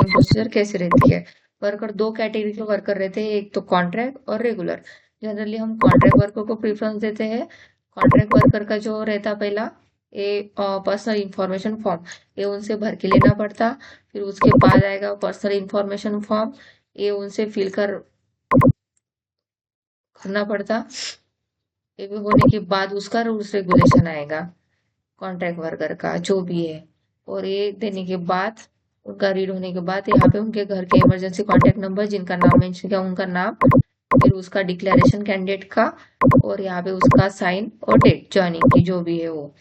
Joining procedure कैसे रहती है। वर्कर दो कैटेगरी के वर्कर रहते हैं, एक तो कॉन्ट्रैक्ट और रेगुलर। जनरली हम कॉन्ट्रैक्ट वर्कर को प्रेफरेंस देते हैं। कॉन्ट्रैक्ट वर्कर का जो रहता पहला ये पर्सनल इंफॉर्मेशन फॉर्म, ये उनसे भर के लेना पड़ता। फिर उसके बाद आएगा पर्सनल इंफॉर्मेशन फॉर्म, ये उनसे फिल करना पड़ता। ये भी होने के बाद उसका रूल्स रेगुलेशन आएगा कॉन्ट्रैक्ट वर्कर का जो भी है, और ये देने के बाद उनका रीड होने के बाद यहाँ पे उनके घर के इमरजेंसी कॉन्टैक्ट नंबर, जिनका नाम मेंशन किया उनका नाम, फिर उसका डिक्लेरेशन कैंडिडेट का, और यहाँ पे उसका साइन और डेट ज्वाइनिंग की जो भी है वो,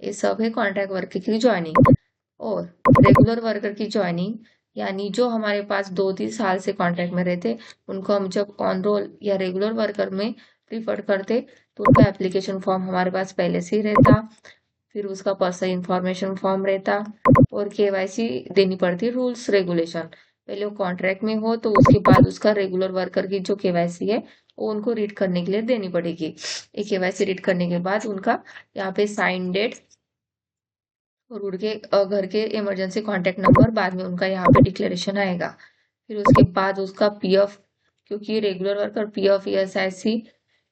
ये सब है कॉन्ट्रैक्ट वर्कर की ज्वाइनिंग। और रेगुलर वर्कर की ज्वाइनिंग यानी जो हमारे पास 2-3 साल से कॉन्ट्रैक्ट में रहते, उनको हम जब ऑन रोल या रेगुलर वर्कर में प्रीफर करते तो उनका एप्लीकेशन फॉर्म हमारे पास पहले से ही रहता। फिर उसका पर्सनल इंफॉर्मेशन फॉर्म रहता और केवाईसी देनी पड़ती, रूल्स रेगुलेशन। पहले वो कॉन्ट्रैक्ट में हो तो उसके बाद उसका रेगुलर वर्कर की जो केवाईसी है वो उनको रीड करने के लिए देनी पड़ेगी। ये केवाईसी रीड करने के बाद उनका यहाँ पे साइन डेट और उनके घर के इमरजेंसी कॉन्टैक्ट नंबर, बाद में उनका यहाँ पे डिक्लेरेशन आएगा। फिर उसके बाद उसका पीएफ, क्योंकि रेगुलर वर्कर पीएफ ईएसआईसी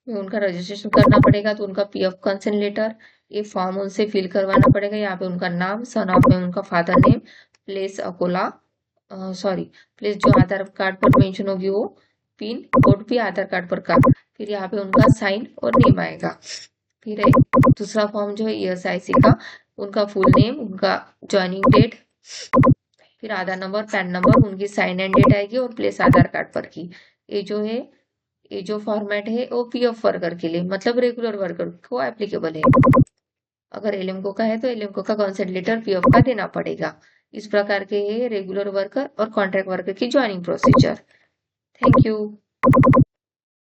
में उनका रजिस्ट्रेशन करना पड़ेगा, तो उनका पीएफ कंसेंट लेटर ये फॉर्म उनसे फिल करवाना पड़ेगा। यहाँ पे उनका नाम, सन ऑफ में उनका father name, place Akola, sorry place जो आधार कार्ड पर मेंशन होगी वो, पिन कोड भी आधार कार्ड पर का, फिर यहाँ पे उनका साइन और नेम आएगा। फिर दूसरा फॉर्म जो है ईएसआईसी का, उनका फुल नेम, उनका ज्वाइनिंग डेट, फिर आधार नंबर, पैन नंबर, उनकी साइन एंड डेट आएगी और प्लेस आधार कार्ड पर की। ये जो है, ये जो फॉर्मेट है वो पीएफ वर्कर के लिए, मतलब रेगुलर वर्कर को एप्लीकेबल है। अगर एलएमको का है तो एलएमको का कंसेंट लेटर पीएफ का देना पड़ेगा। इस प्रकार के है रेगुलर वर्कर और कॉन्ट्रैक्ट वर्कर की ज्वाइनिंग प्रोसीजर। Thank you.